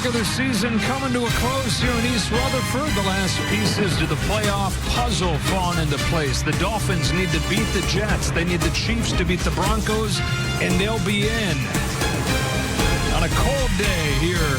regular season coming to a close here in East Rutherford. The last pieces to the playoff puzzle falling into place. The Dolphins need to beat the Jets. They need the Chiefs to beat the Broncos, and they'll be in. On a cold day here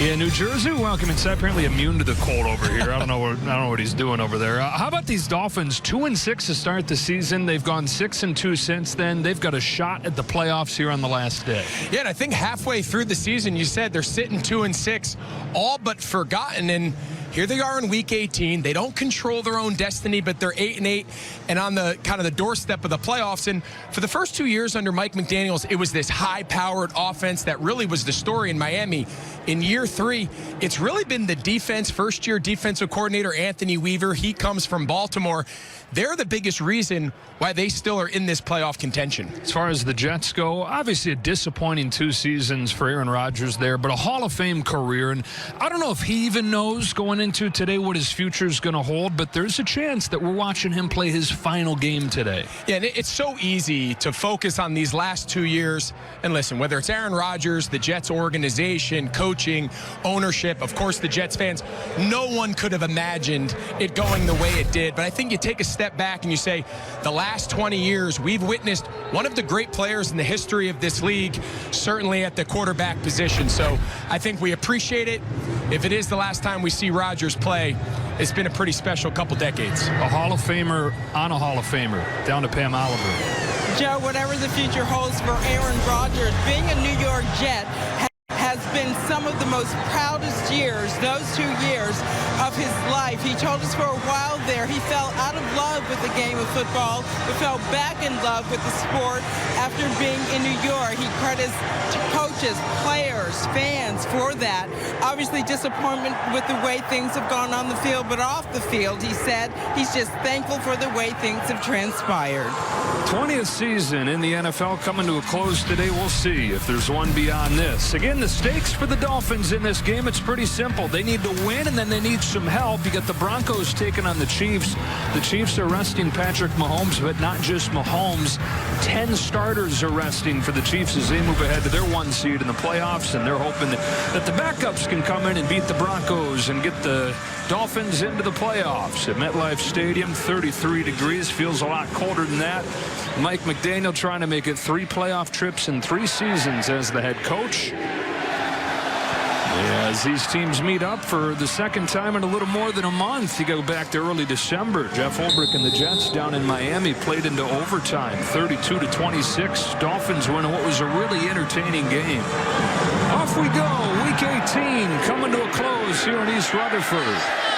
in New Jersey. Welcome inside. Apparently immune to the cold over here. I don't know what he's doing over there. How about these Dolphins? 2-6 to start the season. They've gone 6-2 since then. They've got a shot at the playoffs here on the last day. Yeah, and I think halfway through the season, you said they're sitting 2-6, all but forgotten. And here they are in Week 18. They don't control their own destiny, but they're 8-8 and on the kind of the doorstep of the playoffs. And for the first 2 years under Mike McDaniels, it was this high-powered offense that really was the story in Miami. In year 3, it's really been the defense, first-year defensive coordinator Anthony Weaver. He comes from Baltimore. They're the biggest reason why they still are in this playoff contention. As far as the Jets go, obviously a disappointing 2 seasons for Aaron Rodgers there, but a Hall of Fame career. And I don't know if he even knows going into today what his future is going to hold, but there's a chance that we're watching him play his final game today. Yeah, and it's so easy to focus on these last 2 years. And listen, whether it's Aaron Rodgers, the Jets organization, coaching, ownership, of course the Jets fans, no one could have imagined it going the way it did. But I think you take a step back and you say, the last 20 years, we've witnessed one of the great players in the history of this league, certainly at the quarterback position. So I think we appreciate it. If it is the last time we see Rodgers play, it's been a pretty special couple decades. A Hall of Famer on a Hall of Famer, down to Pam Oliver. Joe, whatever the future holds for Aaron Rodgers, being a New York Jet has been some of the most proudest years, those 2 years of his life. He told us for a while there he fell out of love with the game of football, but fell back in love with the sport after being in New York. He credits coaches, players, fans for that. Obviously disappointment with the way things have gone on the field, but off the field, he said he's just thankful for the way things have transpired. 20th season in the NFL coming to a close today. We'll see if there's one beyond this. Again, the stakes for the Dolphins in this game, it's pretty simple. They need to win, and then they need some help. You got the Broncos taking on the Chiefs. The Chiefs are resting Patrick Mahomes, but not just Mahomes. 10 starters are resting for the Chiefs as they move ahead to their 1 seed in the playoffs, and they're hoping that the backups can come in and beat the Broncos and get the Dolphins into the playoffs. At MetLife Stadium, 33 degrees, feels a lot colder than that. Mike McDaniel trying to make it 3 playoff trips in 3 seasons as the head coach. As these teams meet up for the second time in a little more than a month. You go back to early December. Jeff Ulbrich and the Jets down in Miami played into overtime, 32-26. Dolphins win what was a really entertaining game. Off we go. Week 18 coming to a close here in East Rutherford.